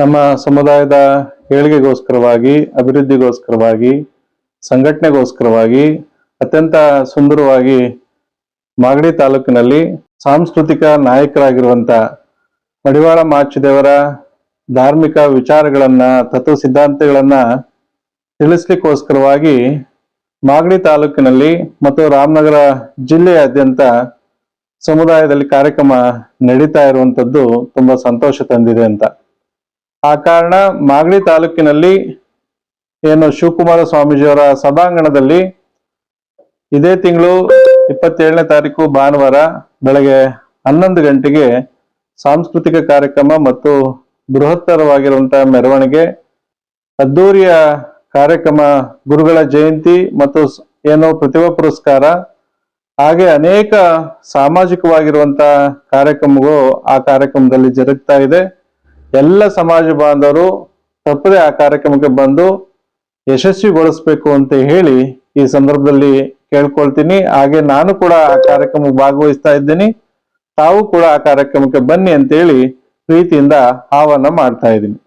ನಮ್ಮ ಸಮುದಾಯದ ಏಳಿಗೆಗೋಸ್ಕರವಾಗಿ, ಅಭಿವೃದ್ಧಿಗೋಸ್ಕರವಾಗಿ, ಸಂಘಟನೆಗೋಸ್ಕರವಾಗಿ ಅತ್ಯಂತ ಸುಂದರವಾಗಿ ಮಾಗಡಿ ತಾಲೂಕಿನಲ್ಲಿ ಸಾಂಸ್ಕೃತಿಕ ನಾಯಕರಾಗಿರುವಂತ ಮಡಿವಾಳ ಮಾಚಿದೇವರ ಧಾರ್ಮಿಕ ವಿಚಾರಗಳನ್ನ, ತತ್ವ ಸಿದ್ಧಾಂತಗಳನ್ನ ತಿಳಿಸ್ಲಿಕ್ಕೋಸ್ಕರವಾಗಿ ಮಾಗಡಿ ತಾಲೂಕಿನಲ್ಲಿ ಮತ್ತು ರಾಮನಗರ ಜಿಲ್ಲೆಯಾದ್ಯಂತ ಸಮುದಾಯದಲ್ಲಿ ಕಾರ್ಯಕ್ರಮ ನಡೀತಾ ಇರುವಂತದ್ದು ತುಂಬಾ ಸಂತೋಷ ತಂದಿದೆ ಅಂತ. ಆ ಕಾರಣ ಮಾಗಡಿ ತಾಲೂಕಿನಲ್ಲಿ ಏನು ಶಿವಕುಮಾರ ಸ್ವಾಮೀಜಿಯವರ ಸಭಾಂಗಣದಲ್ಲಿ ಇದೇ ತಿಂಗಳು 27ನೇ ತಾರೀಕು ಭಾನುವಾರ ಬೆಳಗ್ಗೆ 11 ಗಂಟೆಗೆ ಸಾಂಸ್ಕೃತಿಕ ಕಾರ್ಯಕ್ರಮ ಮತ್ತು ಬೃಹತ್ತರವಾಗಿರುವಂತಹ ಮೆರವಣಿಗೆ, ಅದ್ದೂರಿಯ ಕಾರ್ಯಕ್ರಮ, ಗುರುಗಳ ಜಯಂತಿ ಮತ್ತು ಏನೋ ಪ್ರತಿಭಾ ಪುರಸ್ಕಾರ, ಹಾಗೆ ಅನೇಕ ಸಾಮಾಜಿಕವಾಗಿರುವಂತಹ ಕಾರ್ಯಕ್ರಮಗಳು ಆ ಕಾರ್ಯಕ್ರಮದಲ್ಲಿ ಜರುಗ್ತಾ ಇದೆ. ಎಲ್ಲ ಸಮಾಜ ಬಾಂಧವರು ತಪ್ಪದೆ ಆ ಕಾರ್ಯಕ್ರಮಕ್ಕೆ ಬಂದು ಯಶಸ್ವಿಗೊಳಿಸ್ಬೇಕು ಅಂತ ಹೇಳಿ ಈ ಸಂದರ್ಭದಲ್ಲಿ ಕೇಳ್ಕೊಳ್ತೀನಿ. ಹಾಗೆ ನಾನು ಕೂಡ ಆ ಕಾರ್ಯಕ್ರಮಕ್ಕೆ ಭಾಗವಹಿಸ್ತಾ ಇದ್ದೀನಿ. ತಾವು ಕೂಡ ಆ ಕಾರ್ಯಕ್ರಮಕ್ಕೆ ಬನ್ನಿ ಅಂತೇಳಿ ಪ್ರೀತಿಯಿಂದ ಆಹ್ವಾನ ಮಾಡ್ತಾ ಇದ್ದೀನಿ.